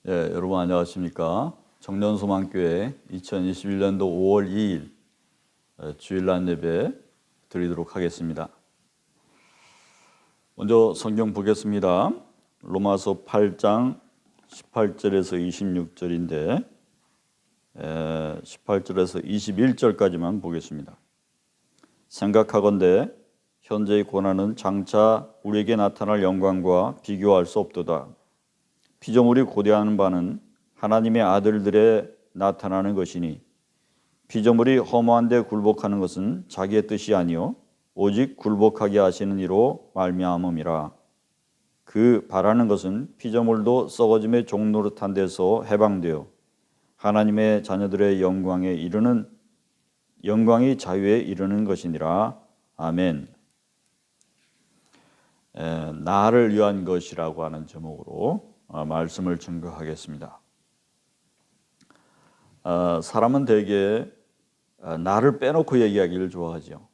여러분 안녕하십니까? 청년소망교회 2021년도 5월 2일 주일날 예배 드리도록 하겠습니다. 먼저 성경 보겠습니다. 로마서 8장 18절에서 26절인데 18절에서 21절까지만 보겠습니다. 생각하건대 현재의 고난은 장차 우리에게 나타날 영광과 비교할 수 없도다. 피조물이 고대하는 바는 하나님의 아들들에 나타나는 것이니 피조물이 허무한 데 굴복하는 것은 자기의 뜻이 아니요 오직 굴복하게 하시는 이로 말미암음이라. 그 바라는 것은 피조물도 썩어짐의 종노릇한 데서 해방되어 하나님의 자녀들의 영광이 자유에 이르는 것이니라. 아멘. 나를 위한 것이라고 하는 제목으로 말씀을 증거하겠습니다. 사람은 대개 나를 빼놓고 얘기하기를 좋아하죠.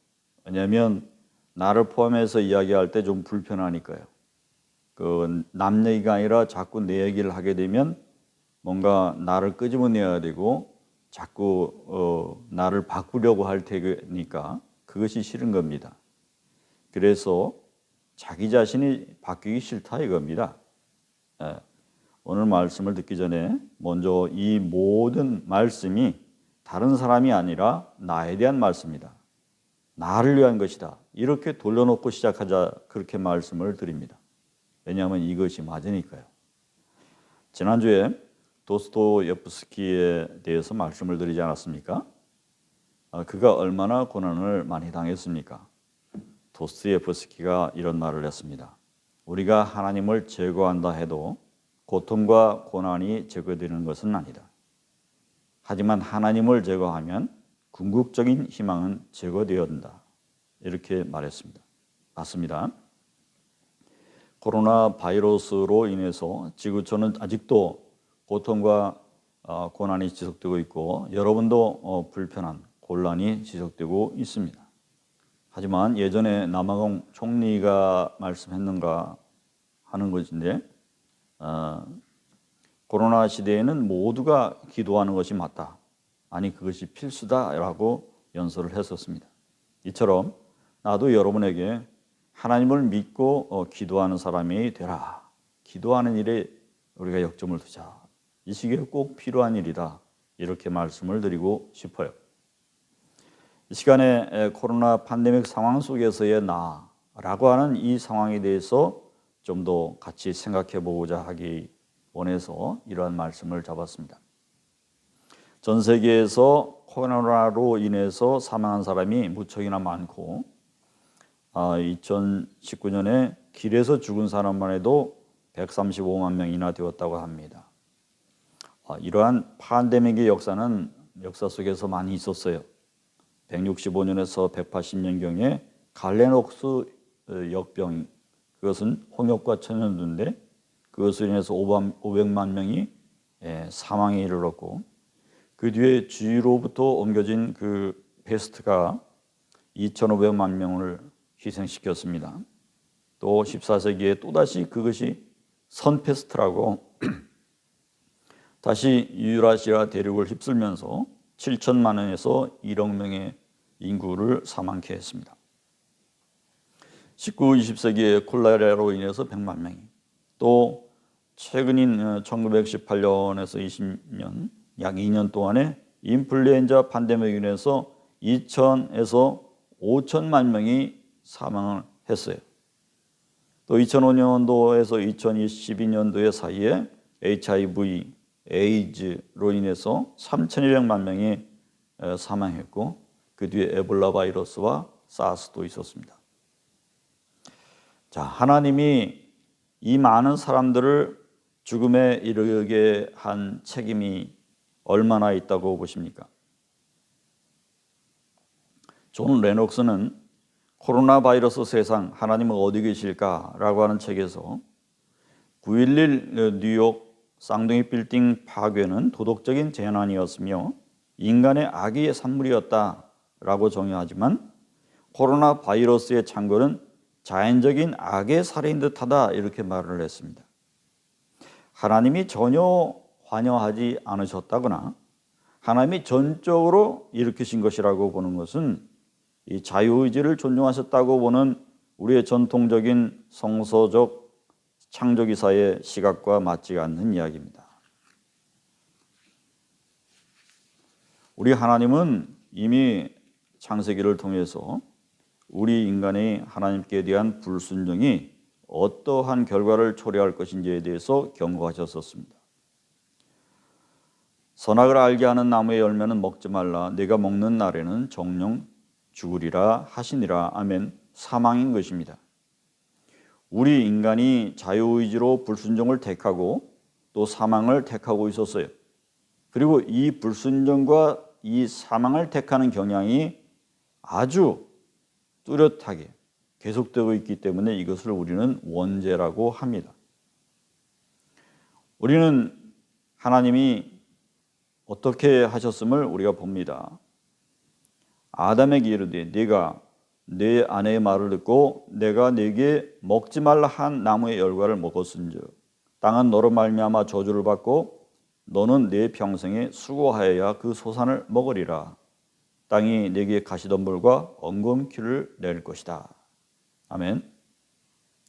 왜냐하면 나를 포함해서 이야기할 때 좀 불편하니까요. 남 얘기가 아니라 자꾸 내 얘기를 하게 되면 뭔가 나를 끄집어내야 되고 자꾸 나를 바꾸려고 할 테니까 그것이 싫은 겁니다. 그래서 자기 자신이 바뀌기 싫다 이겁니다. 오늘 말씀을 듣기 전에 먼저 이 모든 말씀이 다른 사람이 아니라 나에 대한 말씀이다. 나를 위한 것이다. 이렇게 돌려놓고 시작하자 그렇게 말씀을 드립니다. 왜냐하면 이것이 맞으니까요. 지난주에 도스토옙스키에 대해서 말씀을 드리지 않았습니까? 그가 얼마나 고난을 많이 당했습니까? 도스토옙스키가 이런 말을 했습니다. 우리가 하나님을 제거한다 해도 고통과 고난이 제거되는 것은 아니다. 하지만 하나님을 제거하면 궁극적인 희망은 제거되어진다. 이렇게 말했습니다. 맞습니다. 코로나 바이러스로 인해서 지구촌은 아직도 고통과 고난이 지속되고 있고 여러분도 불편한 곤란이 지속되고 있습니다. 하지만 예전에 남아공 총리가 말씀했는가 하는 것인데 코로나 시대에는 모두가 기도하는 것이 맞다. 아니 그것이 필수다라고 연설을 했었습니다. 이처럼 나도 여러분에게 하나님을 믿고 기도하는 사람이 되라. 기도하는 일에 우리가 역점을 두자. 이 시기에 꼭 필요한 일이다. 이렇게 말씀을 드리고 싶어요. 이 시간에 코로나 팬데믹 상황 속에서의 나라고 하는 이 상황에 대해서 좀 더 같이 생각해 보고자 하기 원해서 이러한 말씀을 잡았습니다. 전 세계에서 코로나로 인해서 사망한 사람이 무척이나 많고 2019년에 길에서 죽은 사람만 해도 135만 명이나 되었다고 합니다. 이러한 팬데믹의 역사 속에서 많이 있었어요. 165년에서 180년경에 갈레녹스 역병, 그것은 홍역과 천연두인데 그것으로 인해서 500만 명이 사망에 이르렀고 그 뒤에 주위로부터 옮겨진 그 페스트가 2,500만 명을 희생시켰습니다. 또 14세기에 또다시 그것이 선페스트라고 다시 유라시아 대륙을 휩쓸면서 7천만 원에서 1억 명의 인구를 사망케 했습니다. 19, 20세기에 콜레라로 인해서 100만 명이 또 최근인 1918년에서 20년 약 2년 동안에 인플루엔자 팬데믹으로 인해서 2천에서 5천만 명이 사망을 했어요. 또 2005년도에서 2022년도의 사이에 HIV, 에이즈로 인해서 3,200만 명이 사망했고 그 뒤에 에볼라 바이러스와 사스도 있었습니다. 자, 하나님이 이 많은 사람들을 죽음에 이르게 한 책임이 얼마나 있다고 보십니까? 존 레녹스는 코로나 바이러스 세상 하나님은 어디 계실까라고 하는 책에서 9.11 뉴욕 쌍둥이 빌딩 파괴는 도덕적인 재난이었으며 인간의 악의 산물이었다라고 정의하지만 코로나 바이러스의 창궐은 자연적인 악의 살해인 듯하다 이렇게 말을 했습니다. 하나님이 전혀 관여하지 않으셨다거나 하나님이 전적으로 일으키신 것이라고 보는 것은 이 자유의지를 존중하셨다고 보는 우리의 전통적인 성서적 창조기사의 시각과 맞지 않는 이야기입니다. 우리 하나님은 이미 창세기를 통해서 우리 인간의 하나님께 대한 불순종이 어떠한 결과를 초래할 것인지에 대해서 경고하셨었습니다. 선악을 알게 하는 나무의 열매는 먹지 말라. 네가 먹는 날에는 정령 죽으리라 하시니라. 아멘. 사망인 것입니다. 우리 인간이 자유의지로 불순종을 택하고 또 사망을 택하고 있었어요. 그리고 이 불순종과 이 사망을 택하는 경향이 아주 뚜렷하게 계속되고 있기 때문에 이것을 우리는 원죄라고 합니다. 우리는 하나님이 어떻게 하셨음을 우리가 봅니다. 아담에게 이르되 네가 내 아내의 말을 듣고 내가 네게 먹지 말라 한 나무의 열과를 먹었은즉 땅은 너로 말미암아 저주를 받고 너는 내 평생에 수고하여야 그 소산을 먹으리라. 땅이 네게 가시덤불과 엉겅퀴를 낼 것이다. 아멘.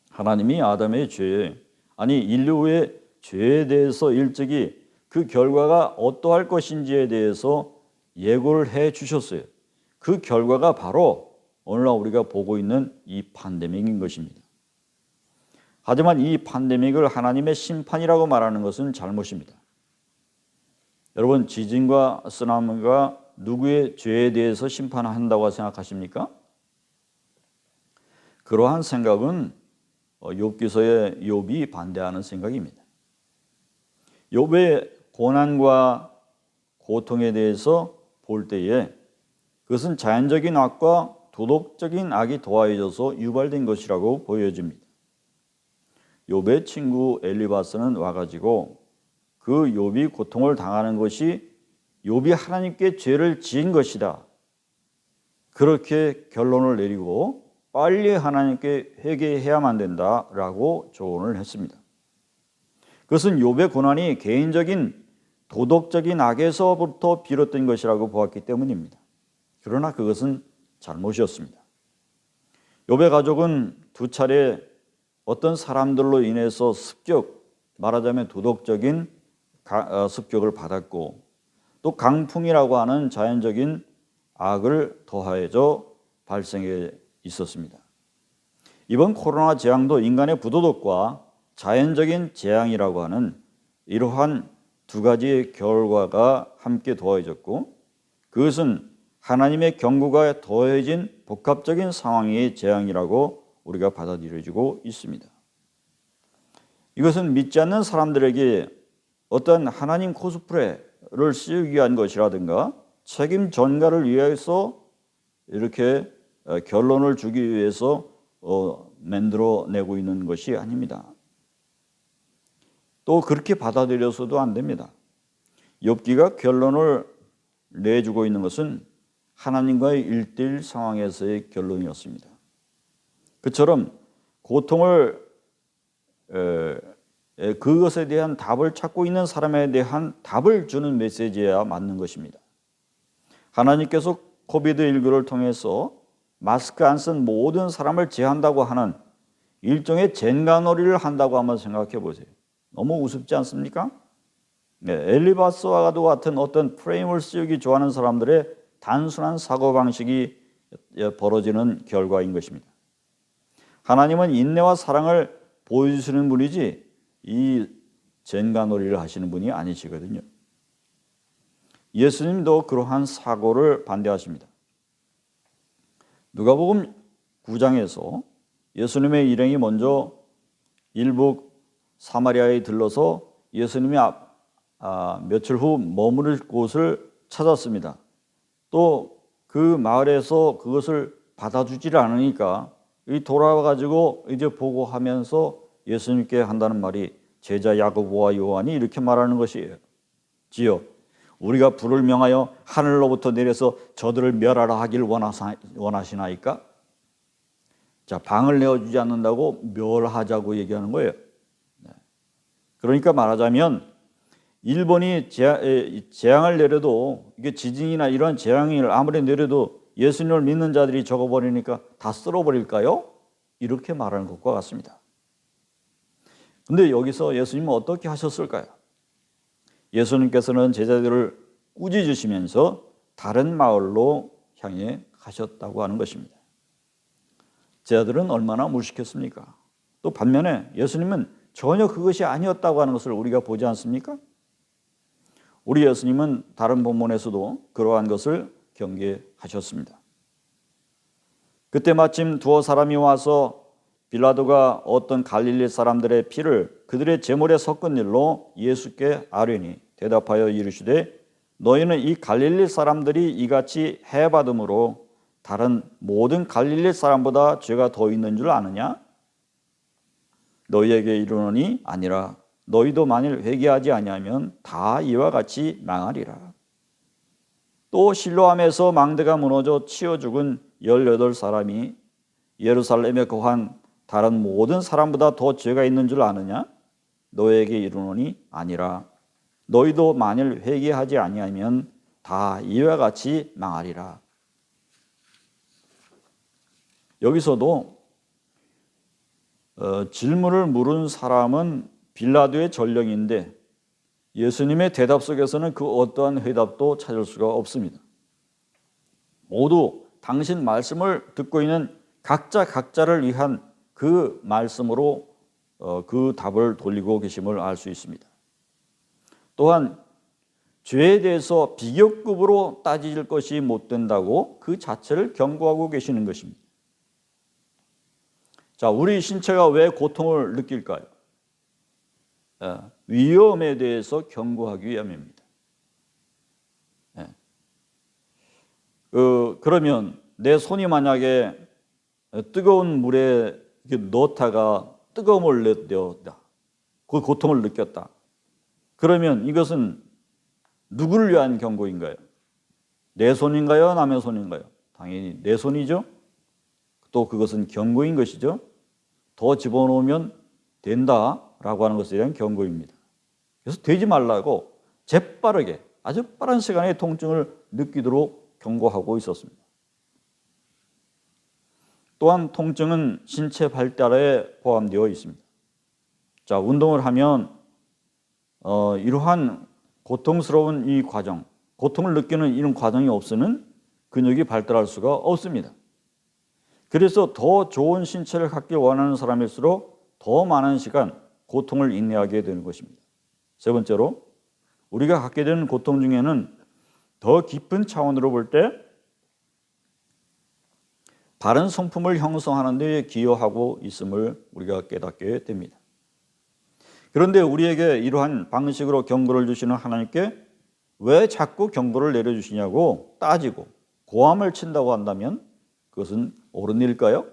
하나님이 아담의 죄, 아니 인류의 죄에 대해서 일찍이 그 결과가 어떠할 것인지에 대해서 예고를 해 주셨어요. 그 결과가 바로 오늘날 우리가 보고 있는 이 팬데믹인 것입니다. 하지만 이 팬데믹을 하나님의 심판이라고 말하는 것은 잘못입니다. 여러분, 지진과 쓰나미가 누구의 죄에 대해서 심판한다고 생각하십니까? 그러한 생각은 욥기서의 욥이 반대하는 생각입니다. 욥의 고난과 고통에 대해서 볼 때에 그것은 자연적인 악과 도덕적인 악이 더해져서 유발된 것이라고 보여집니다. 욥의 친구 엘리바스는 와가지고 그 욥이 고통을 당하는 것이 욥이 하나님께 죄를 지은 것이다. 그렇게 결론을 내리고 빨리 하나님께 회개해야만 된다라고 조언을 했습니다. 그것은 욥의 고난이 개인적인 도덕적인 악에서부터 비롯된 것이라고 보았기 때문입니다. 그러나 그것은 잘못이었습니다. 욥의 가족은 두 차례 어떤 사람들로 인해서 말하자면 도덕적인 습격을 받았고 또 강풍이라고 하는 자연적인 악을 더하여져 발생해 있었습니다. 이번 코로나 재앙도 인간의 부도덕과 자연적인 재앙이라고 하는 이러한 두 가지의 결과가 함께 더해졌고 그것은 하나님의 경고가 더해진 복합적인 상황의 재앙이라고 우리가 받아들여지고 있습니다. 이것은 믿지 않는 사람들에게 어떤 하나님 코스프레를 씌우기 위한 것이라든가 책임 전가를 위해서 이렇게 결론을 주기 위해서 만들어내고 있는 것이 아닙니다. 또 그렇게 받아들여서도 안 됩니다. 욥기가 결론을 내주고 있는 것은 하나님과의 1:1 상황에서의 결론이었습니다. 그처럼 고통을 그것에 대한 답을 찾고 있는 사람에 대한 답을 주는 메시지여야 맞는 것입니다. 하나님께서 코비드19를 통해서 마스크 안 쓴 모든 사람을 제한다고 하는 일종의 젠가놀이를 한다고 한번 생각해 보세요. 너무 우습지 않습니까? 네, 엘리바스와 같은 어떤 프레임을 씌우기 좋아하는 사람들의 단순한 사고방식이 벌어지는 결과인 것입니다. 하나님은 인내와 사랑을 보여주시는 분이지 이 젠가놀이를 하시는 분이 아니시거든요. 예수님도 그러한 사고를 반대하십니다. 누가복음 9장에서 예수님의 일행이 먼저 일부 사마리아에 들러서 예수님이 며칠 후 머무를 곳을 찾았습니다. 또 그 마을에서 그것을 받아주질 않으니까 돌아와가지고 이제 보고하면서 예수님께 한다는 말이 제자 야고보와 요한이 이렇게 말하는 것이에요. 지요, 우리가 불을 명하여 하늘로부터 내려서 저들을 멸하라 하길 원하시나이까? 자, 방을 내어주지 않는다고 멸하자고 얘기하는 거예요. 그러니까 말하자면 일본이 재앙을 내려도, 이게 지진이나 이런 재앙을 아무리 내려도 예수님을 믿는 자들이 적어버리니까 다 쓸어버릴까요? 이렇게 말하는 것과 같습니다. 근데 여기서 예수님은 어떻게 하셨을까요? 예수님께서는 제자들을 꾸짖으시면서 다른 마을로 향해 가셨다고 하는 것입니다. 제자들은 얼마나 무식했습니까? 또 반면에 예수님은 전혀 그것이 아니었다고 하는 것을 우리가 보지 않습니까? 우리 예수님은 다른 본문에서도 그러한 것을 경계하셨습니다. 그때 마침 두어 사람이 와서 빌라도가 어떤 갈릴리 사람들의 피를 그들의 제물에 섞은 일로 예수께 아뢰니 대답하여 이르시되 너희는 이 갈릴리 사람들이 이같이 해받음으로 다른 모든 갈릴리 사람보다 죄가 더 있는 줄 아느냐? 너희에게 이르노니 아니라 너희도 만일 회개하지 아니하면 다 이와 같이 망하리라. 또 실로암에서 망대가 무너져 치어 죽은 18사람이 예루살렘에 거한 다른 모든 사람보다 더 죄가 있는 줄 아느냐? 너희에게 이르노니 아니라 너희도 만일 회개하지 아니하면 다 이와 같이 망하리라. 여기서도 질문을 물은 사람은 빌라도의 전령인데 예수님의 대답 속에서는 그 어떠한 회답도 찾을 수가 없습니다. 모두 당신 말씀을 듣고 있는 각자를 위한 그 말씀으로 그 답을 돌리고 계심을 알 수 있습니다. 또한 죄에 대해서 비교급으로 따질 것이 못 된다고 그 자체를 경고하고 계시는 것입니다. 자, 우리 신체가 왜 고통을 느낄까요? 위험에 대해서 경고하기 위함입니다. 그러면 내 손이 만약에 뜨거운 물에 넣다가 뜨거움을 느꼈다, 그 고통을 느꼈다. 그러면 이것은 누구를 위한 경고인가요? 내 손인가요? 남의 손인가요? 당연히 내 손이죠. 또 그것은 경고인 것이죠. 더 집어넣으면 된다라고 하는 것에 대한 경고입니다. 그래서 되지 말라고 재빠르게 아주 빠른 시간에 통증을 느끼도록 경고하고 있었습니다. 또한 통증은 신체 발달에 포함되어 있습니다. 자, 운동을 하면 이러한 고통스러운 이 과정, 고통을 느끼는 이런 과정이 없으면 근육이 발달할 수가 없습니다. 그래서 더 좋은 신체를 갖길 원하는 사람일수록 더 많은 시간 고통을 인내하게 되는 것입니다. 세 번째로 우리가 갖게 되는 고통 중에는 더 깊은 차원으로 볼 때 바른 성품을 형성하는 데 기여하고 있음을 우리가 깨닫게 됩니다. 그런데 우리에게 이러한 방식으로 경고를 주시는 하나님께 왜 자꾸 경고를 내려주시냐고 따지고 고함을 친다고 한다면 그것은 옳은 일일까요?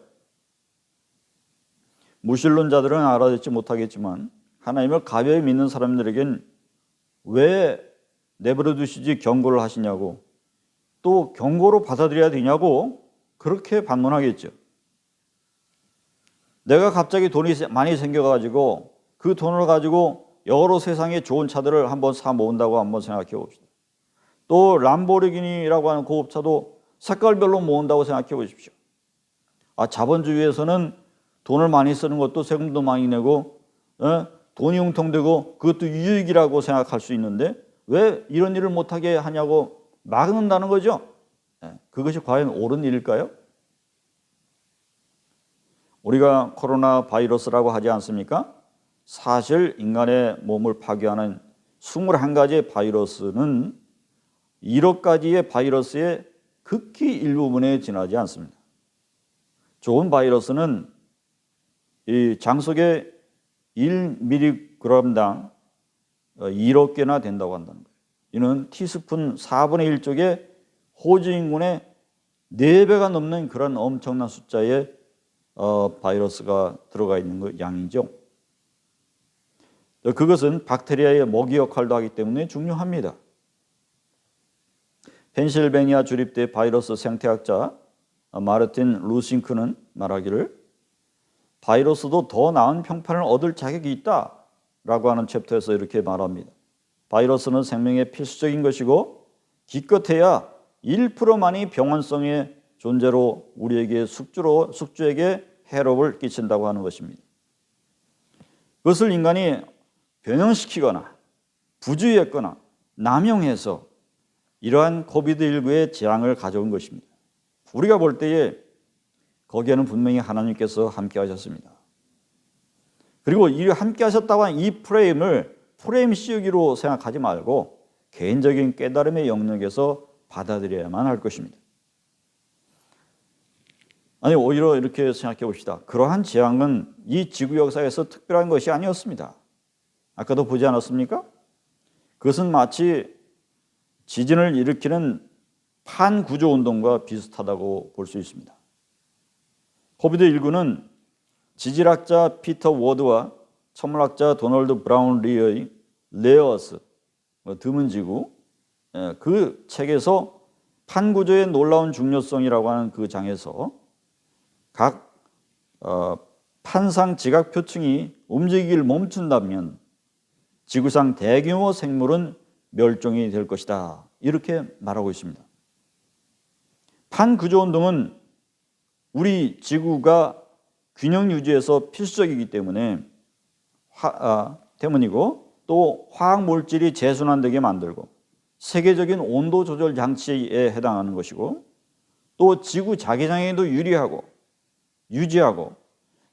무신론자들은 알아듣지 못하겠지만 하나님을 가벼이 믿는 사람들에겐 왜 내버려 두시지 경고를 하시냐고, 또 경고로 받아들여야 되냐고 그렇게 반문하겠죠. 내가 갑자기 돈이 많이 생겨가지고 그 돈을 가지고 여러 세상에 좋은 차들을 한번 사 모은다고 한번 생각해 봅시다. 또 람보르기니라고 하는 고급차도 색깔별로 모은다고 생각해 보십시오. 자본주의에서는 돈을 많이 쓰는 것도 세금도 많이 내고 돈이 융통되고 그것도 유익이라고 생각할 수 있는데 왜 이런 일을 못하게 하냐고 막는다는 거죠. 그것이 과연 옳은 일일까요? 우리가 코로나 바이러스라고 하지 않습니까? 사실 인간의 몸을 파괴하는 21가지의 바이러스는 1억 가지의 바이러스의 극히 일부분에 지나지 않습니다. 좋은 바이러스는 이 장 속에 1mg당 1억 개나 된다고 한다는 거예요. 이는 티스푼 4분의 1쪽에 호주 인구의 4배가 넘는 그런 엄청난 숫자의 바이러스가 들어가 있는 양이죠. 그것은 박테리아의 먹이 역할도 하기 때문에 중요합니다. 펜실베니아 주립대 바이러스 생태학자 마르틴 루싱크는 말하기를 바이러스도 더 나은 평판을 얻을 자격이 있다. 바이러스라고 하는 챕터에서 이렇게 말합니다. 바이러스는 생명의 필수적인 것이고 기껏해야 1%만이 병원성의 존재로 우리에게 숙주에게 해롭을 끼친다고 하는 것입니다. 그것을 인간이 변형시키거나 부주의했거나 남용해서 이러한 코비드19의 재앙을 가져온 것입니다. 우리가 볼 때에 거기에는 분명히 하나님께서 함께 하셨습니다. 그리고 이 함께 하셨다고 하는 이 프레임 씌우기로 생각하지 말고 개인적인 깨달음의 영역에서 받아들여야만 할 것입니다. 아니, 오히려 이렇게 생각해 봅시다. 그러한 재앙은 이 지구 역사에서 특별한 것이 아니었습니다. 아까도 보지 않았습니까? 그것은 마치 지진을 일으키는 판구조 운동과 비슷하다고 볼 수 있습니다. 코비드19는 지질학자 피터 워드와 천문학자 도널드 브라운 리의 레어스, 드문 지구, 그 책에서 판구조의 놀라운 중요성이라고 하는 그 장에서 각 판상 지각 표층이 움직이기를 멈춘다면 지구상 대규모 생물은 멸종이 될 것이다. 이렇게 말하고 있습니다. 판구조 운동은 우리 지구가 균형 유지에서 필수적이기 때문이고 또 화학 물질이 재순환되게 만들고 세계적인 온도 조절 장치에 해당하는 것이고 또 지구 자기장에도 유리하고 유지하고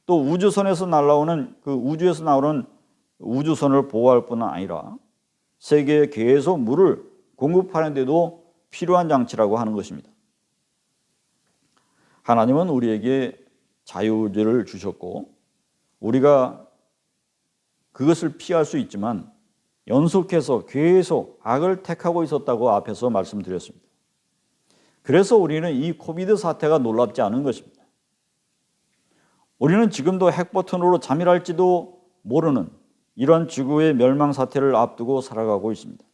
또 우주선에서 날아오는 우주에서 나오는 우주선을 보호할 뿐 아니라 세계에 계속 물을 공급하는 데도 필요한 장치라고 하는 것입니다. 하나님은 우리에게 자유의지를 주셨고 우리가 그것을 피할 수 있지만 연속해서 계속 악을 택하고 있었다고 앞에서 말씀드렸습니다. 그래서 우리는 이 코비드 사태가 놀랍지 않은 것입니다. 우리는 지금도 핵버튼으로 잠일할지도 모르는 이런 지구의 멸망 사태를 앞두고 살아가고 있습니다.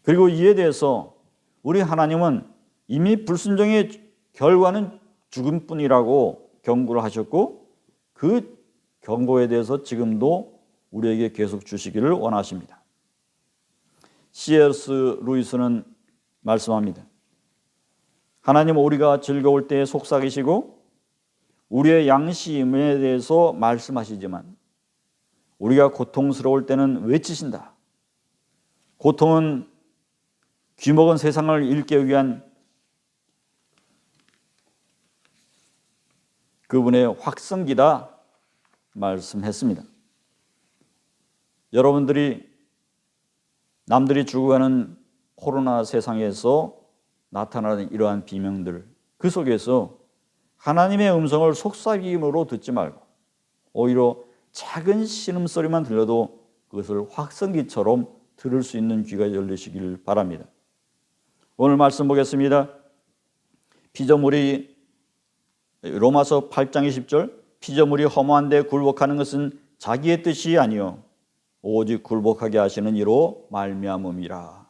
그리고 이에 대해서 우리 하나님은 이미 불순종의 결과는 죽음뿐이라고 경고를 하셨고 그 경고에 대해서 지금도 우리에게 계속 주시기를 원하십니다. C.S. 루이스는 말씀합니다. 하나님은 우리가 즐거울 때에 속삭이시고 우리의 양심에 대해서 말씀하시지만 우리가 고통스러울 때는 외치신다. 고통은 귀먹은 세상을 잃기 위한 그분의 확성기다 말씀했습니다. 여러분들이 남들이 죽어가는 코로나 세상에서 나타나는 이러한 비명들 그 속에서 하나님의 음성을 속삭임으로 듣지 말고 오히려 작은 신음소리만 들려도 그것을 확성기처럼 들을 수 있는 귀가 열리시길 바랍니다. 오늘 말씀 보겠습니다. 피조물이 로마서 8장 20절 피조물이 허무한데 굴복하는 것은 자기의 뜻이 아니요 오직 굴복하게 하시는 이로 말미암음이라.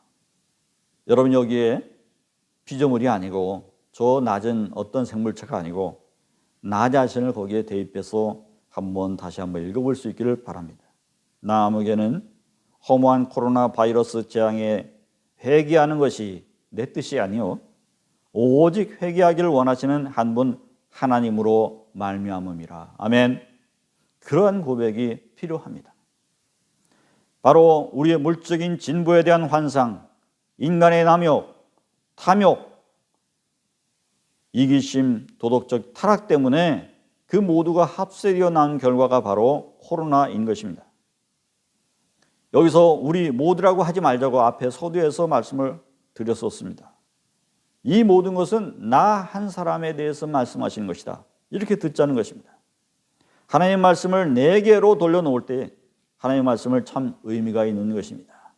여러분 여기에 피조물이 아니고 저 낮은 어떤 생물체가 아니고 나 자신을 거기에 대입해서 다시 한번 읽어볼 수 있기를 바랍니다. 나에게는 허무한 코로나 바이러스 재앙에 회개하는 것이 내 뜻이 아니요 오직 회개하기를 원하시는 한 분 하나님으로 말미암음이라. 아멘. 그러한 고백이 필요합니다. 바로 우리의 물적인 진보에 대한 환상, 인간의 남욕, 탐욕, 이기심, 도덕적 타락 때문에 그 모두가 합세되어 난 결과가 바로 코로나인 것입니다. 여기서 우리 모두라고 하지 말자고 앞에 서두에서 말씀을 드렸었습니다. 이 모든 것은 나 한 사람에 대해서 말씀하시는 것이다. 이렇게 듣자는 것입니다. 하나님의 말씀을 내게로 돌려놓을 때 하나님의 말씀을 참 의미가 있는 것입니다.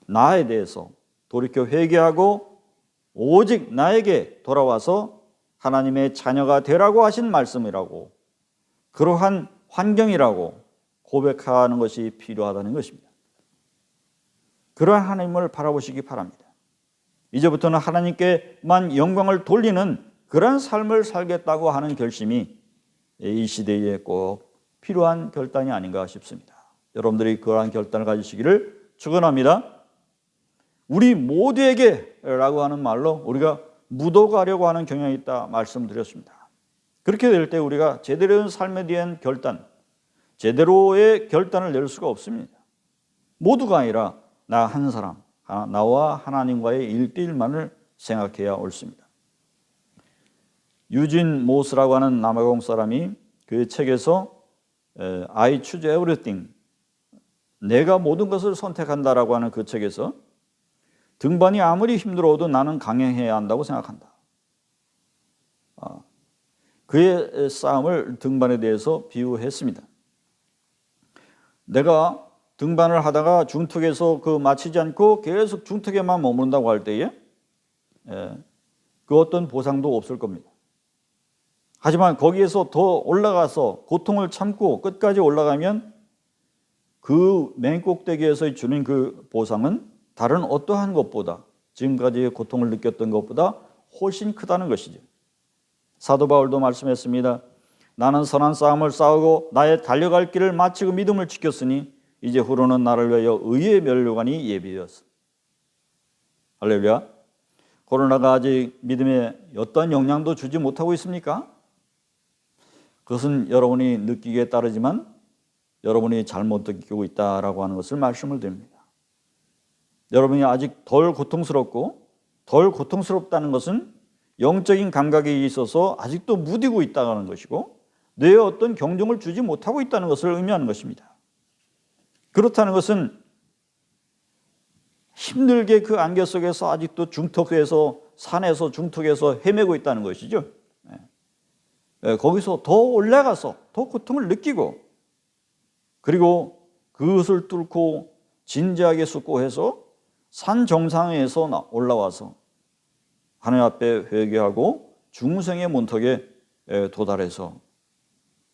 나에 대해서 돌이켜 회개하고 오직 나에게 돌아와서 하나님의 자녀가 되라고 하신 말씀이라고 그러한 환경이라고 고백하는 것이 필요하다는 것입니다. 그러한 하나님을 바라보시기 바랍니다. 이제부터는 하나님께만 영광을 돌리는 그런 삶을 살겠다고 하는 결심이 이 시대에 꼭 필요한 결단이 아닌가 싶습니다. 여러분들이 그러한 결단을 가지시기를 축원합니다. 우리 모두에게 라고 하는 말로 우리가 묻어가려고 하는 경향이 있다 말씀드렸습니다. 그렇게 될 때 우리가 제대로 된 삶에 대한 결단, 제대로의 결단을 낼 수가 없습니다. 모두가 아니라 나 한 사람, 나와 하나님과의 1대1만을 생각해야 옳습니다. 유진 모스라고 하는 남아공 사람이 그 책에서 I choose everything, 내가 모든 것을 선택한다라고 하는 그 책에서 등반이 아무리 힘들어도 나는 강행해야 한다고 생각한다. 그의 싸움을 등반에 대해서 비유했습니다. 내가 등반을 하다가 중턱에서 마치지 않고 계속 중턱에만 머문다고 할 때에 그 어떤 보상도 없을 겁니다. 하지만 거기에서 더 올라가서 고통을 참고 끝까지 올라가면 그 맨 꼭대기에서 주는 그 보상은 다른 어떠한 것보다, 지금까지의 고통을 느꼈던 것보다 훨씬 크다는 것이죠. 사도 바울도 말씀했습니다. 나는 선한 싸움을 싸우고 나의 달려갈 길을 마치고 믿음을 지켰으니 이제 후로는 나를 위하여 의의 면류관이 예비되었어. 할렐루야. 코로나가 아직 믿음에 어떤 영향도 주지 못하고 있습니까? 그것은 여러분이 느끼기에 따르지만 여러분이 잘못 느끼고 있다라고 하는 것을 말씀을 드립니다. 여러분이 아직 덜 고통스럽고 덜 고통스럽다는 것은 영적인 감각에 있어서 아직도 무디고 있다는 것이고 뇌에 어떤 경종을 주지 못하고 있다는 것을 의미하는 것입니다. 그렇다는 것은 힘들게 그 안개 속에서 아직도 중턱에서 산에서 중턱에서 헤매고 있다는 것이죠. 거기서 더 올라가서 더 고통을 느끼고 그리고 그것을 뚫고 진지하게 숙고해서 산 정상에서 올라와서 하나님 앞에 회개하고 중생의 문턱에 도달해서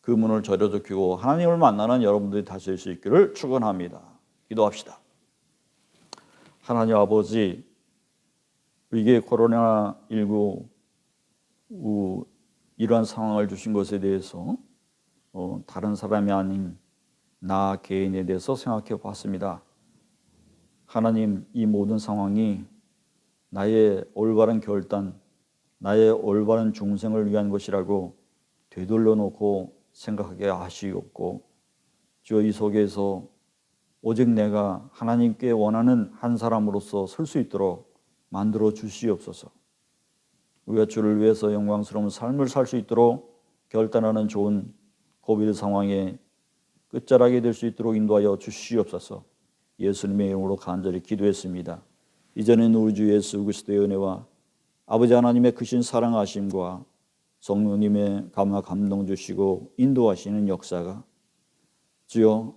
그 문을 저려두키고 하나님을 만나는 여러분들이 다실 수 있기를 축원합니다. 기도합시다. 하나님 아버지, 이게 코로나19 이러한 상황을 주신 것에 대해서 다른 사람이 아닌 나 개인에 대해서 생각해 봤습니다. 하나님, 이 모든 상황이 나의 올바른 결단, 나의 올바른 중생을 위한 것이라고 되돌려 놓고 생각하게 하시옵고, 주여 이 속에서 오직 내가 하나님께 원하는 한 사람으로서 설 수 있도록 만들어 주시옵소서. 우리가 주를 위해서 영광스러운 삶을 살 수 있도록 결단하는 좋은 코비드 상황에 끝자락이 될 수 있도록 인도하여 주시옵소서. 예수님의 이름으로 간절히 기도했습니다. 이제는 우리 주 예수 그리스도의 은혜와 아버지 하나님의 크신 사랑하심과 성령님의 감화 감동 주시고 인도하시는 역사가 주여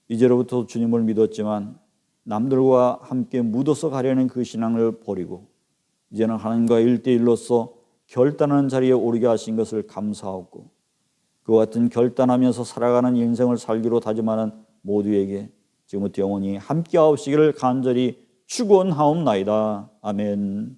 이제로부터 주님을 믿었지만 남들과 함께 묻어서 가려는 그 신앙을 버리고 이제는 하나님과 1대1로서 결단하는 자리에 오르게 하신 것을 감사하고 그와 같은 결단하면서 살아가는 인생을 살기로 다짐하는 모두에게 지금부터 영원히 함께 하옵시기를 간절히 축원하옵나이다. 아멘.